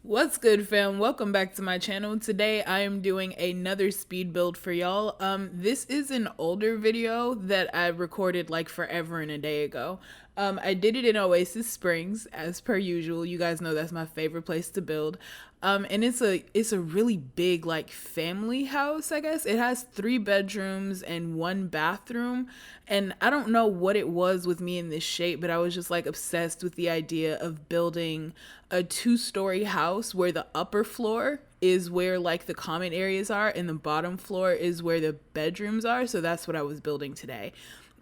What's good, fam? Welcome back to my channel. Today I am doing another speed build for y'all. This is an older video that I recorded like forever and a day ago. I did it in Oasis Springs as per usual. You guys know that's my favorite place to build. And it's a really big like family house, I guess. It has 3 bedrooms and 1 bathroom. And I don't know what it was with me in this shape, but I was just like obsessed with the idea of building a 2-story house where the upper floor is where like the common areas are and the bottom floor is where the bedrooms are. So that's what I was building today.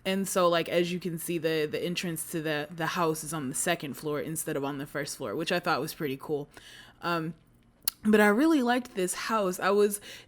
And so like as you can see, the entrance to the house is on the 2nd floor instead of on the 1st floor, which I thought was pretty cool. But I really liked this house.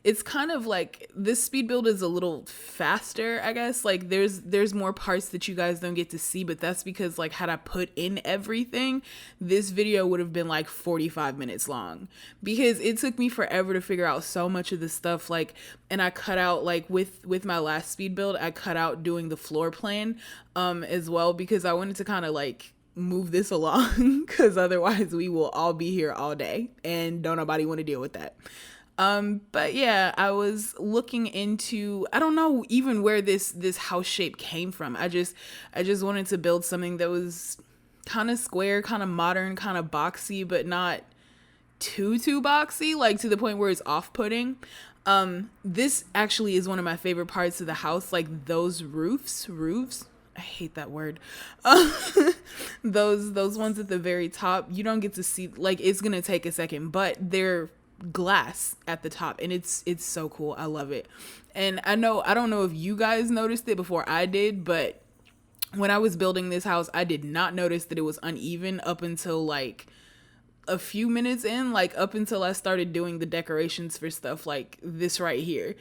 It's kind of like this speed build is a little faster, I guess. Like there's more parts that you guys don't get to see, but that's because like had I put in everything, this video would have been like 45 minutes long because it took me forever to figure out so much of this stuff. Like, and I cut out like with my last speed build, I cut out doing the floor plan, as well, because I wanted to kind of like move this along because otherwise we will all be here all day and don't nobody want to deal with that. But yeah, I was looking into, I don't know even where this house shape came from. I just wanted to build something that was kind of square, kind of modern, kind of boxy, but not too boxy, like to the point where it's off-putting. This actually is one of my favorite parts of the house, like those roofs. I hate that word. Those ones at the very top, you don't get to see, like it's gonna take a second, but they're glass at the top and it's so cool. I love it. And I don't know if you guys noticed it before I did, but when I was building this house, I did not notice that it was uneven up until like a few minutes in, like up until I started doing the decorations for stuff like this right here.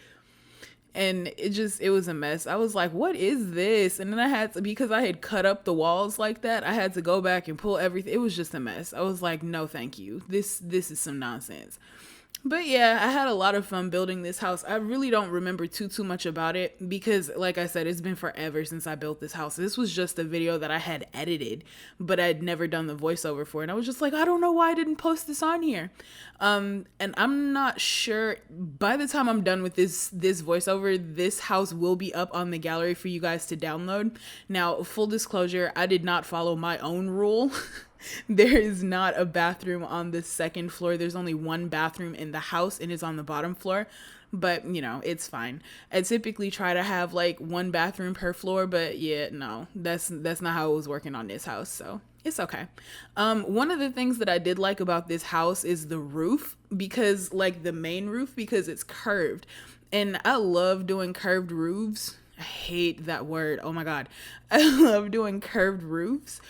And it was a mess. I was like, what is this? And then I had to, because I had cut up the walls like that, I had to go back and pull everything. It was just a mess. I was like, no, thank you. This is some nonsense. But yeah, I had a lot of fun building this house. I really don't remember too much about it because like I said, it's been forever since I built this house. This was just a video that I had edited, but I'd never done the voiceover for it. And I was just like, I don't know why I didn't post this on here. And I'm not sure, by the time I'm done with this voiceover, this house will be up on the gallery for you guys to download. Now, full disclosure, I did not follow my own rule. There is not a bathroom on the 2nd floor. There's only 1 bathroom in the house and it's on the bottom floor. But, you know, it's fine. I typically try to have like 1 bathroom per floor, but yeah, no, that's not how it was working on this house. So it's okay. One of the things that I did like about this house is the roof, because like the main roof, because it's curved. And I love doing curved roofs. I hate that word. Oh my God. I love doing curved roofs.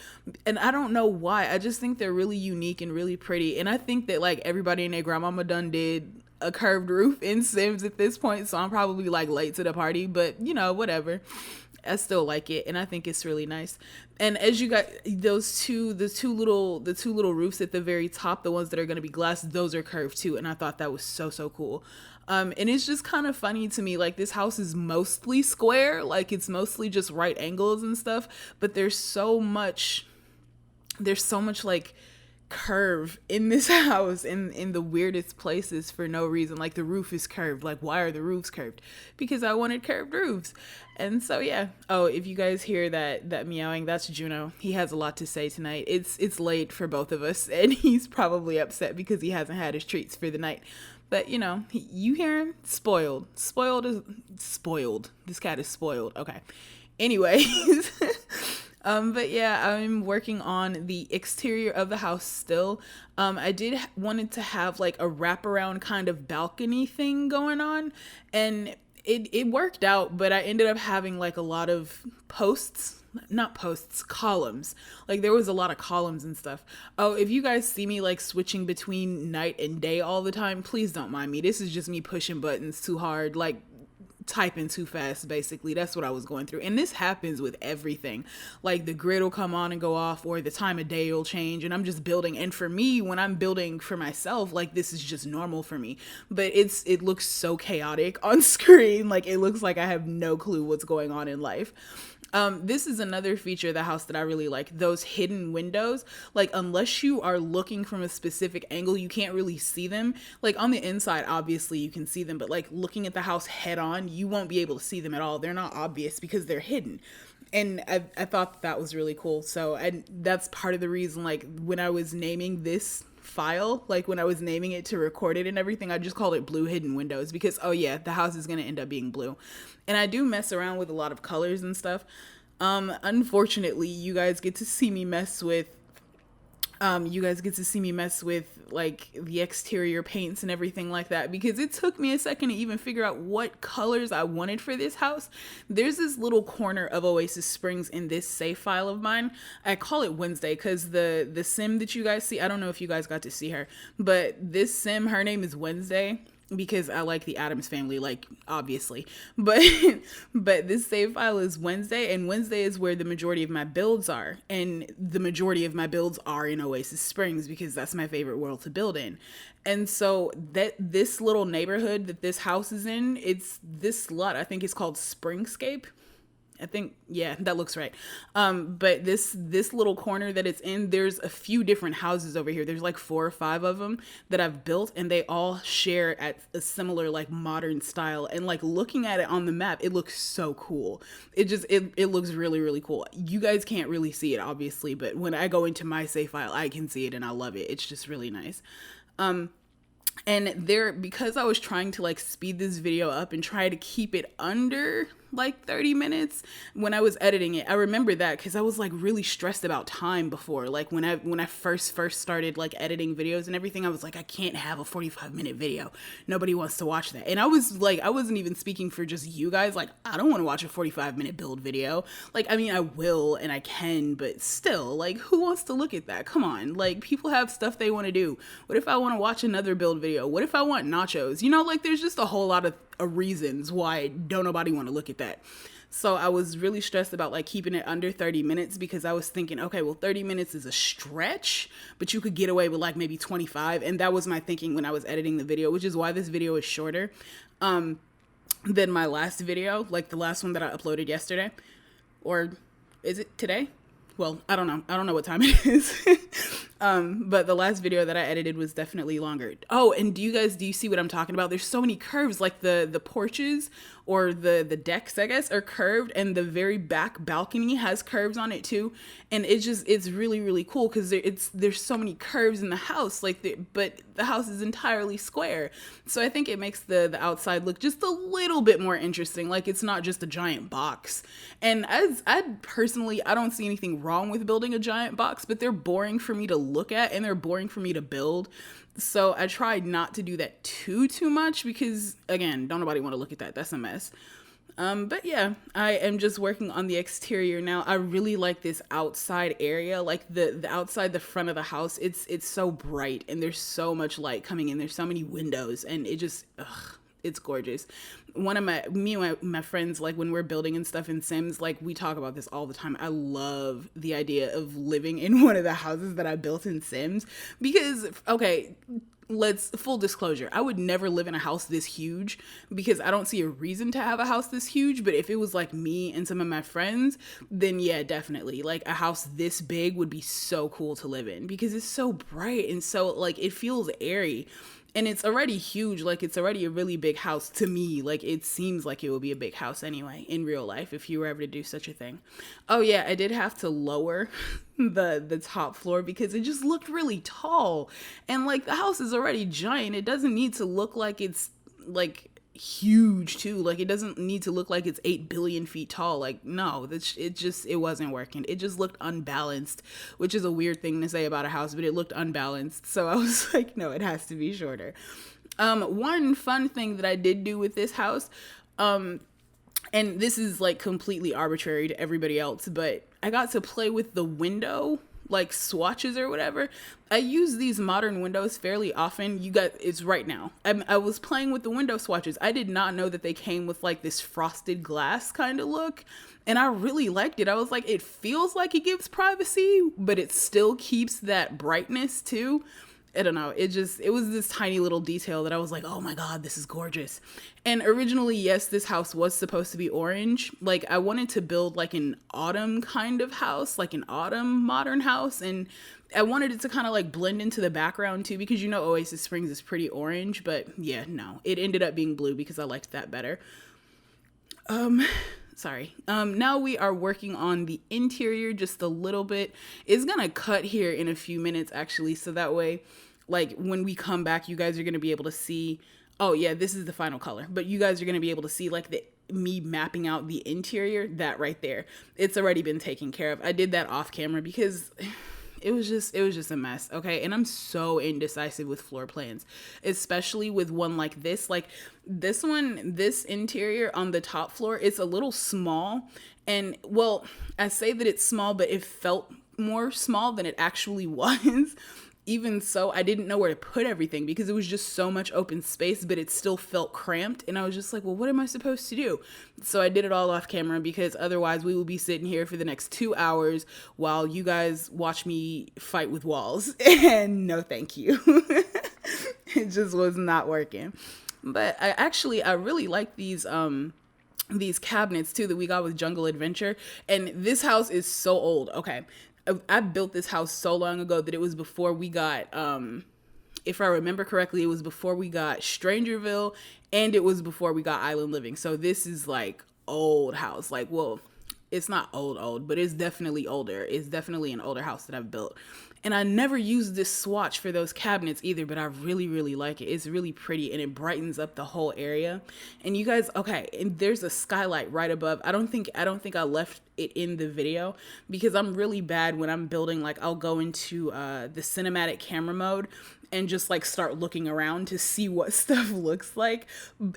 And I don't know why. I just think they're really unique and really pretty. And I think that like everybody and their grandmama done did a curved roof in Sims at this point. So I'm probably like late to the party, but you know, whatever. I still like it and I think it's really nice. And as you got the two little roofs at the very top, the ones that are going to be glass, those are curved too. And I thought that was so cool. And it's just kind of funny to me, like this house is mostly square, like it's mostly just right angles and stuff, but there's so much like curve in this house in the weirdest places for no reason. Like the roof is curved. Like why are the roofs curved? Because I wanted curved roofs. And so yeah. Oh, if you guys hear that meowing, that's Juno. He has a lot to say tonight. It's late for both of us and he's probably upset because he hasn't had his treats for the night. But you know, you hear him? Spoiled. This cat is spoiled. Okay. Anyways. But yeah, I'm working on the exterior of the house still. I wanted to have like a wraparound kind of balcony thing going on, and it worked out, but I ended up having like a lot of columns. Like there was a lot of columns and stuff. Oh, if you guys see me like switching between night and day all the time, please don't mind me. This is just me pushing buttons too hard. Like typing too fast, basically. That's what I was going through. And this happens with everything. Like the grid will come on and go off, or the time of day will change, and I'm just building. And for me, when I'm building for myself, like this is just normal for me. But it looks so chaotic on screen. Like it looks like I have no clue what's going on in life. This is another feature of the house that I really like. Those hidden windows, like unless you are looking from a specific angle, you can't really see them. Like on the inside, obviously you can see them, but like looking at the house head on, you won't be able to see them at all. They're not obvious because they're hidden. And I thought that was really cool. So that's part of the reason, like when I was naming this file, like when I was naming it to record it and everything, I just called it blue hidden windows because, oh yeah, the house is going to end up being blue. And I do mess around with a lot of colors and stuff. Unfortunately, you guys get to see me mess with like the exterior paints and everything like that, because it took me a second to even figure out what colors I wanted for this house. There's this little corner of Oasis Springs in this save file of mine. I call it Wednesday because the sim that you guys see, I don't know if you guys got to see her, but this sim, her name is Wednesday, because I like the Addams Family, like obviously, but this save file is Wednesday, and Wednesday is where the majority of my builds are, and the majority of my builds are in Oasis Springs because that's my favorite world to build in. And so that this little neighborhood that this house is in, it's this lot, I think it's called Springscape. I think, yeah, that looks right. But this little corner that it's in, there's a few different houses over here. There's like 4 or 5 of them that I've built, and they all share at a similar like modern style. And like looking at it on the map, it looks so cool. It looks really, really cool. You guys can't really see it obviously, but when I go into my save file, I can see it and I love it. It's just really nice. And there, because I was trying to like speed this video up and try to keep it under like 30 minutes when I was editing it. I remember that because I was like really stressed about time before. Like when I first started like editing videos and everything, I was like, I can't have a 45-minute video. Nobody wants to watch that. And I was like, I wasn't even speaking for just you guys. Like, I don't want to watch a 45-minute build video. Like, I mean, I will and I can, but still, like, who wants to look at that? Come on. Like, people have stuff they want to do. What if I want to watch another build video? What if I want nachos? You know, like there's just a whole lot of reasons why don't nobody want to look at that. So I was really stressed about like keeping it under 30 minutes because I was thinking, okay, well 30 minutes is a stretch, but you could get away with like maybe 25. And that was my thinking when I was editing the video, which is why this video is shorter than my last video, like the last one that I uploaded yesterday. Or is it today? Well, I don't know. I don't know what time it is. But the last video that I edited was definitely longer. Oh, and do you see what I'm talking about? There's so many curves, like the porches or the decks, I guess, are curved, and the very back balcony has curves on it too. And it's really, really cool because there's so many curves in the house, but the house is entirely square. So I think it makes the outside look just a little bit more interesting. Like it's not just a giant box. And as I personally, I don't see anything wrong with building a giant box, but they're boring for me to look at and they're boring for me to build. So I tried not to do that too much because, again, don't nobody want to look at that. That's a mess. But yeah, I am just working on the exterior now. I really like this outside area, like the outside, the front of the house. It's so bright and there's so much light coming in. There's so many windows and it just, it's gorgeous. Me and my friends, like when we're building and stuff in Sims, like we talk about this all the time. I love the idea of living in one of the houses that I built in Sims because, okay, full disclosure, I would never live in a house this huge because I don't see a reason to have a house this huge. But if it was like me and some of my friends, then yeah, definitely like a house this big would be so cool to live in because it's so bright and so like it feels airy. And it's already huge, like it's already a really big house to me. Like it seems like it would be a big house anyway in real life if you were ever to do such a thing. Oh yeah, I did have to lower the top floor because it just looked really tall. And like the house is already giant. It doesn't need to look like it's like huge too. Like it doesn't need to look like it's 8 billion feet tall. Like no, it wasn't working. It just looked unbalanced, which is a weird thing to say about a house, but it looked unbalanced. So I was like, no, it has to be shorter. One fun thing that I did do with this house, and this is like completely arbitrary to everybody else, but I got to play with the window like swatches or whatever. I use these modern windows fairly often. You got it's right now. I was playing with the window swatches. I did not know that they came with like this frosted glass kind of look, and I really liked it. I was like, it feels like it gives privacy, but it still keeps that brightness too. I don't know. It was this tiny little detail that I was like, oh my God, this is gorgeous. And originally, yes, this house was supposed to be orange. Like I wanted to build like an autumn kind of house, like an autumn modern house. And I wanted it to kind of like blend into the background too, because you know, Oasis Springs is pretty orange, but yeah, no, it ended up being blue because I liked that better. Sorry. Now we are working on the interior just a little bit. It's gonna cut here in a few minutes actually, so that way, like when we come back, you guys are gonna be able to see, oh yeah, this is the final color, but you guys are gonna be able to see like me mapping out the interior, that right there. It's already been taken care of. I did that off camera because it was just a mess. Okay. And I'm so indecisive with floor plans, especially with one like this one, this interior on the top floor, it's a little small. And well, I say that it's small, but it felt more small than it actually was. Even so, I didn't know where to put everything because it was just so much open space, but it still felt cramped. And I was just like, well, what am I supposed to do? So I did it all off camera because otherwise we will be sitting here for the next 2 hours while you guys watch me fight with walls. And no, thank you. It just was not working. But I really like these cabinets too that we got with Jungle Adventure. And this house is so old. Okay. I built this house so long ago that it was before we got, if I remember correctly, it was before we got Strangerville and it was before we got Island Living. So this is like old house. Like, well, it's not old, but it's definitely older. It's definitely an older house that I've built. And I never used this swatch for those cabinets either, but I really, really like it. It's really pretty and it brightens up the whole area. And you guys, okay, and there's a skylight right above. I don't think I left it in the video because I'm really bad when I'm building. Like I'll go into the cinematic camera mode and just like start looking around to see what stuff looks like.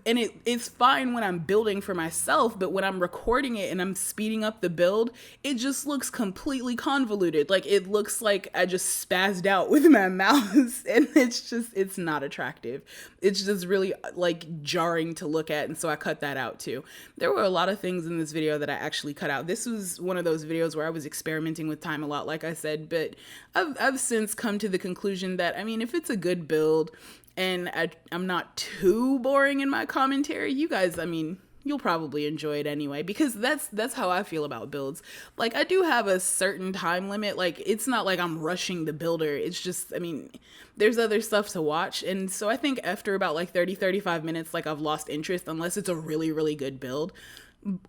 And it's fine when I'm building for myself, but when I'm recording it and I'm speeding up the build, it just looks completely convoluted. Like it looks like I just spazzed out with my mouse and it's not attractive. It's just really like jarring to look at. And so I cut that out too. There were a lot of things in this video that I actually cut out. This was one of those videos where I was experimenting with time a lot, like I said, but I've since come to the conclusion that, I mean, if it's a good build and I'm not too boring in my commentary, you guys, I mean, you'll probably enjoy it anyway, because that's how I feel about builds. Like I do have a certain time limit. Like it's not like I'm rushing the builder. It's just, I mean, there's other stuff to watch. And so I think after about like 35 minutes, like I've lost interest unless it's a really, really good build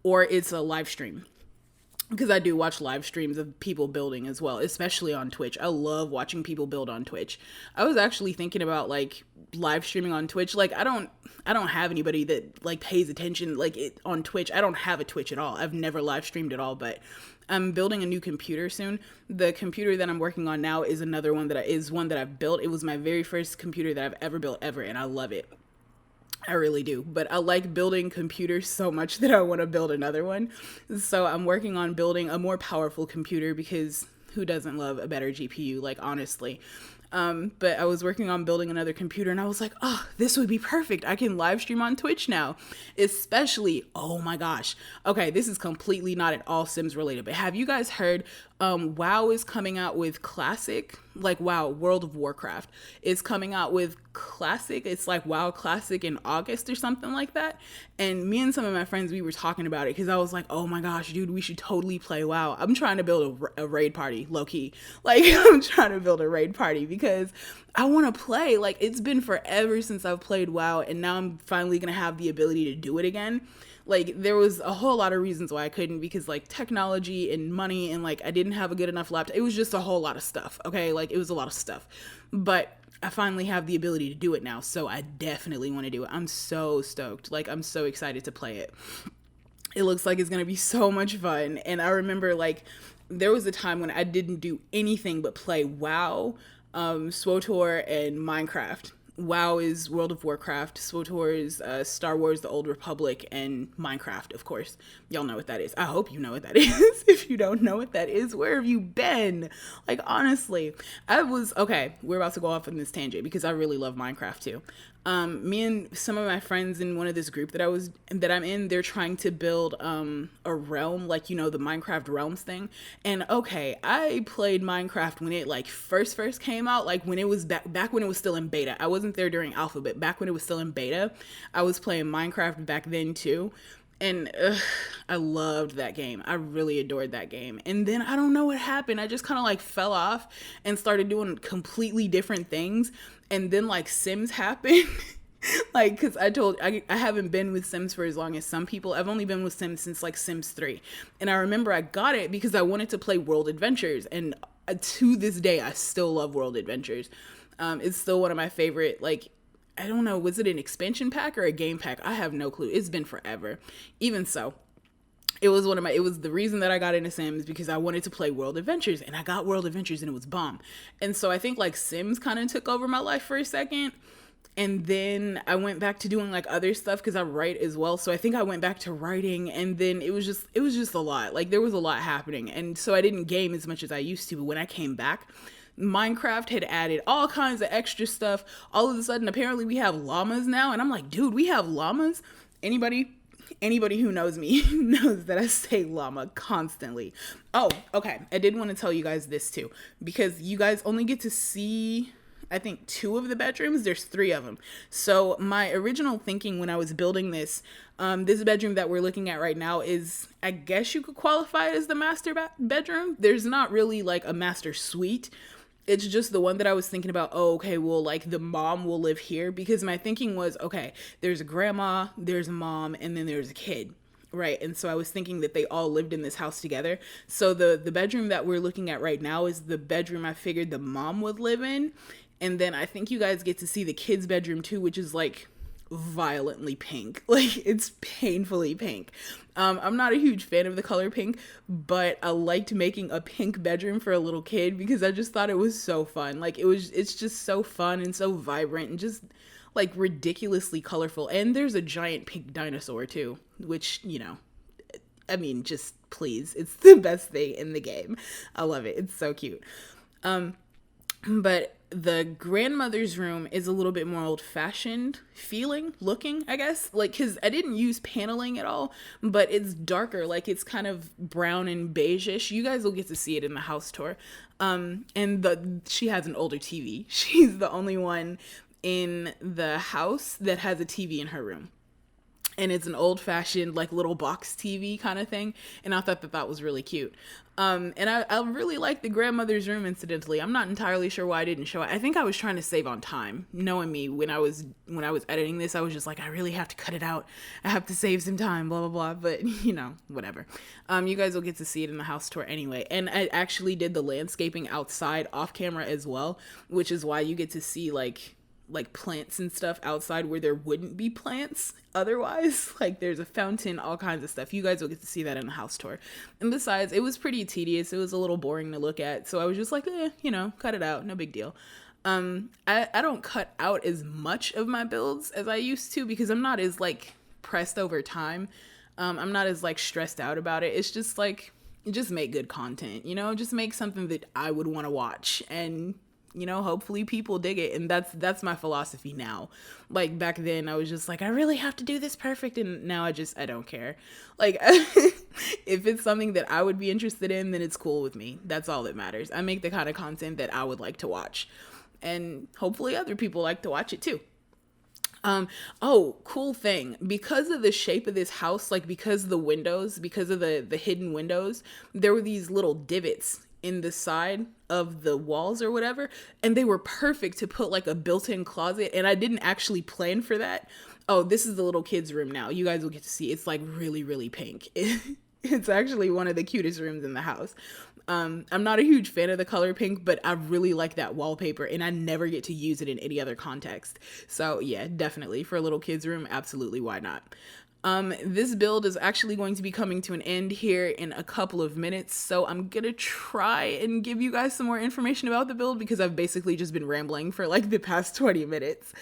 or it's a live stream. Because I do watch live streams of people building as well, especially on Twitch. I love watching people build on Twitch. I was actually thinking about like live streaming on Twitch. Like I don't have anybody that like pays attention like it on Twitch. I don't have a Twitch at all. I've never live streamed at all, but I'm building a new computer soon. The computer that I'm working on now is another one that I've built. It was my very first computer that I've ever built ever, and I love it. I really do, but I like building computers so much that I want to build another one. So I'm working on building a more powerful computer because who doesn't love a better GPU? Like honestly. But I was working on building another computer and I was like, oh, this would be perfect. I can live stream on Twitch now, especially, oh my gosh. Okay, this is completely not at all Sims related, but have you guys heard WoW is coming out with Classic? Like WoW, World of Warcraft is coming out with Classic. It's like WoW Classic in August or something like that. And me and some of my friends, we were talking about it because I was like, oh my gosh, dude, we should totally play WoW. I'm trying to build a raid party, low key. Like I'm trying to build a raid party because I want to play. Like it's been forever since I've played WoW and now I'm finally going to have the ability to do it again. Like there was a whole lot of reasons why I couldn't, because like technology and money and like I didn't have a good enough laptop. It was just a whole lot of stuff. Okay. Like it was a lot of stuff, but I finally have the ability to do it now. So I definitely want to do it. I'm so stoked. Like I'm so excited to play it. It looks like it's going to be so much fun. And I remember like there was a time when I didn't do anything but play WoW, SWTOR and Minecraft. WoW is World of Warcraft, SWTOR is Star Wars The Old Republic, and Minecraft, of course. Y'all know what that is. I hope you know what that is. If you don't know what that is, where have you been? Like, honestly, okay, we're about to go off on this tangent because I really love Minecraft too. Me and some of my friends in one of this group that I'm in, they're trying to build a realm, like, you know, the Minecraft realms thing. And okay, I played Minecraft when it like first came out, like when it was back when it was still in beta. I wasn't there during alpha, but back when it was still in beta, I was playing Minecraft back then too. And I loved that game. I really adored that game. And then I don't know what happened. I just kind of like fell off and started doing completely different things. And then like Sims happened. Like, because I haven't been with Sims for as long as some people. I've only been with Sims since like Sims 3. And I remember I got it because I wanted to play World Adventures. And to this day, I still love World Adventures. It's still one of my favorite, like, I don't know, was it an expansion pack or a game pack? I have no clue. It's been forever. Even so, it was the reason that I got into Sims, because I wanted to play World Adventures, and I got World Adventures and it was bomb. And so I think like Sims kind of took over my life for a second. And then I went back to doing like other stuff because I write as well. So I think I went back to writing, and then it was just a lot. Like there was a lot happening. And so I didn't game as much as I used to. But when I came back, Minecraft had added all kinds of extra stuff. All of a sudden, apparently we have llamas now. And I'm like, dude, we have llamas? Anybody who knows me knows that I say llama constantly. Oh, okay. I did want to tell you guys this too, because you guys only get to see, I think, 2 of the bedrooms. There's 3 of them. So my original thinking when I was building this bedroom that we're looking at right now is, I guess you could qualify it as the master bedroom. There's not really like a master suite. It's just the one that I was thinking about. Oh, okay, well, like the mom will live here, because my thinking was, okay, there's a grandma, there's a mom, and then there's a kid. Right. And so I was thinking that they all lived in this house together. So the bedroom that we're looking at right now is the bedroom I figured the mom would live in. And then I think you guys get to see the kid's bedroom too, which is like violently pink. Like it's painfully pink. I'm not a huge fan of the color pink, but I liked making a pink bedroom for a little kid because I just thought it was so fun. Like it's just so fun and so vibrant and just like ridiculously colorful. And there's a giant pink dinosaur too, which, you know, I mean, just please, it's the best thing in the game. I love it. It's so cute. But the grandmother's room is a little bit more old-fashioned looking, I guess. Like, because I didn't use paneling at all, but it's darker. Like, it's kind of brown and beige-ish. You guys will get to see it in the house tour. And she has an older TV. She's the only one in the house that has a TV in her room. And it's an old-fashioned, like, little box TV kind of thing. And I thought that was really cute. And I really like the grandmother's room, incidentally. I'm not entirely sure why I didn't show it. I think I was trying to save on time. Knowing me, when I was editing this, I was just like, I really have to cut it out. I have to save some time, blah, blah, blah. But, you know, whatever. You guys will get to see it in the house tour anyway. And I actually did the landscaping outside off camera as well, which is why you get to see, like plants and stuff outside where there wouldn't be plants otherwise. Like there's a fountain, all kinds of stuff. You guys will get to see that in the house tour. And besides, it was pretty tedious. It was a little boring to look at. So I was just like, you know, cut it out. No big deal. I don't cut out as much of my builds as I used to because I'm not as like pressed over time. I'm not as like stressed out about it. It's just like, just make good content, you know, just make something that I would want to watch, and you know, hopefully people dig it. And that's my philosophy now. Like back then I was just like, I really have to do this perfect. And now I don't care. Like if it's something that I would be interested in, then it's cool with me. That's all that matters. I make the kind of content that I would like to watch, and hopefully other people like to watch it too. Oh, cool thing. Because of the shape of this house, like because of the hidden windows, there were these little divots in the side of the walls or whatever, and they were perfect to put like a built-in closet, and I didn't actually plan for that. Oh, this is the little kids' room now. You guys will get to see. It's like really, really pink. It's actually one of the cutest rooms in the house. I'm not a huge fan of the color pink, but I really like that wallpaper, and I never get to use it in any other context. So yeah, definitely for a little kids' room, absolutely, why not? This build is actually going to be coming to an end here in a couple of minutes, so I'm gonna try and give you guys some more information about the build because I've basically just been rambling for like the past 20 minutes.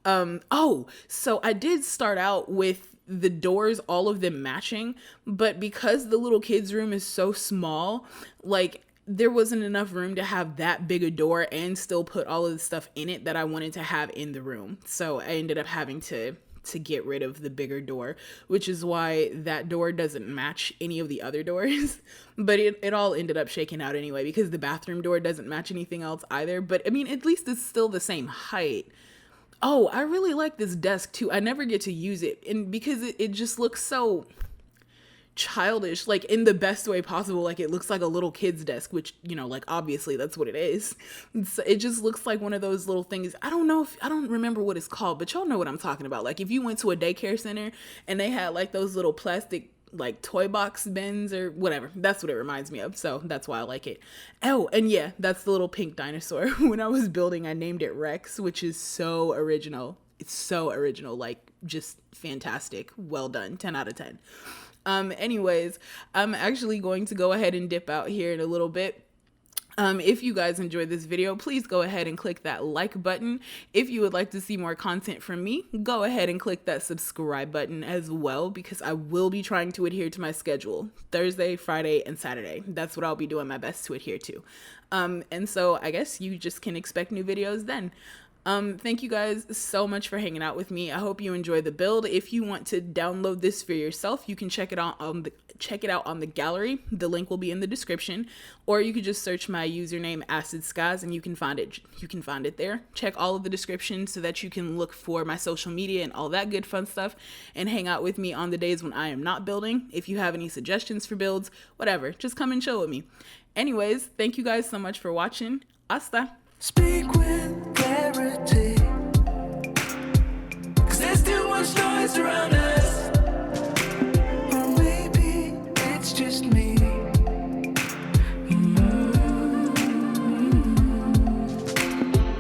So I did start out with the doors, all of them matching, but because the little kids room is so small, like there wasn't enough room to have that big a door and still put all of the stuff in it that I wanted to have in the room. So I ended up having to get rid of the bigger door, which is why that door doesn't match any of the other doors. But it all ended up shaking out anyway, because the bathroom door doesn't match anything else either. But I mean, at least it's still the same height. Oh, I really like this desk too. I never get to use it, and because it just looks so childish, like in the best way possible. Like it looks like a little kid's desk, which, you know, like obviously that's what it is. It just looks like one of those little things. I don't remember what it's called, but y'all know what I'm talking about. Like if you went to a daycare center and they had like those little plastic like toy box bins or whatever, that's what it reminds me of. So that's why I like it. Oh, and yeah, that's the little pink dinosaur. When I was building, I named it Rex, which is so original. It's so original, like just fantastic. Well done. 10 out of 10. Anyways, I'm actually going to go ahead and dip out here in a little bit. If you guys enjoyed this video, please go ahead and click that like button. If you would like to see more content from me, go ahead and click that subscribe button as well, because I will be trying to adhere to my schedule Thursday, Friday, and Saturday. That's what I'll be doing my best to adhere to. And so I guess you just can expect new videos then. Thank you guys so much for hanging out with me. I hope you enjoy the build. If you want to download this for yourself, you can check it out on the gallery. The link will be in the description, or you could just search my username AcidSkyez and you can find it. You can find it there. Check all of the descriptions so that you can look for my social media and all that good fun stuff, and hang out with me on the days when I am not building. If you have any suggestions for builds, whatever, just come and chill with me. Anyways, thank you guys so much for watching. Hasta. Speak with clarity, 'cause there's too much noise around us. Or maybe it's just me.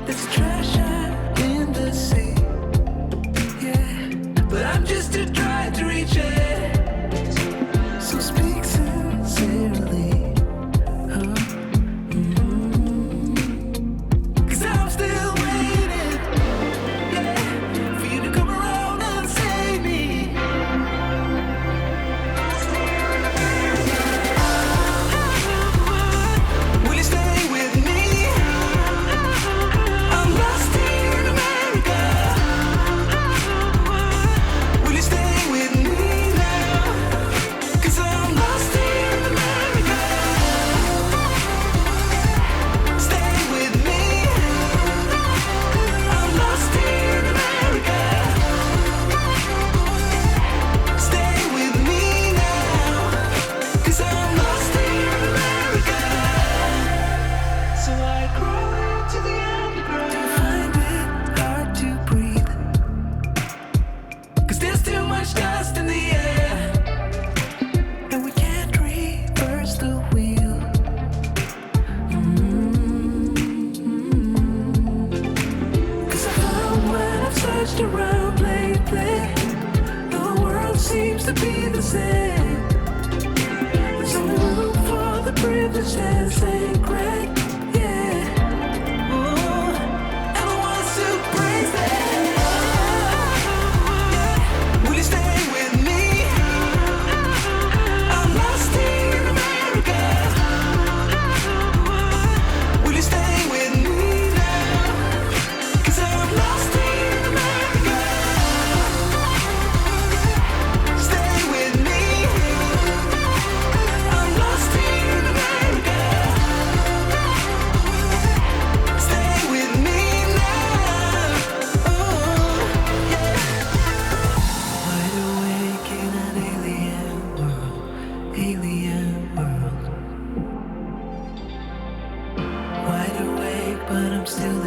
There's treasure in the sea, yeah, but I'm just too dry to reach it. So speak sincerely. Around lately, the world seems to be the same. There's only room for the privileged and sacred, yeah. Oh, and I want to praise them. Will you stay with me? I'm lost in America. Will you stay with me now? 'Cause I'm lost in America. But I'm still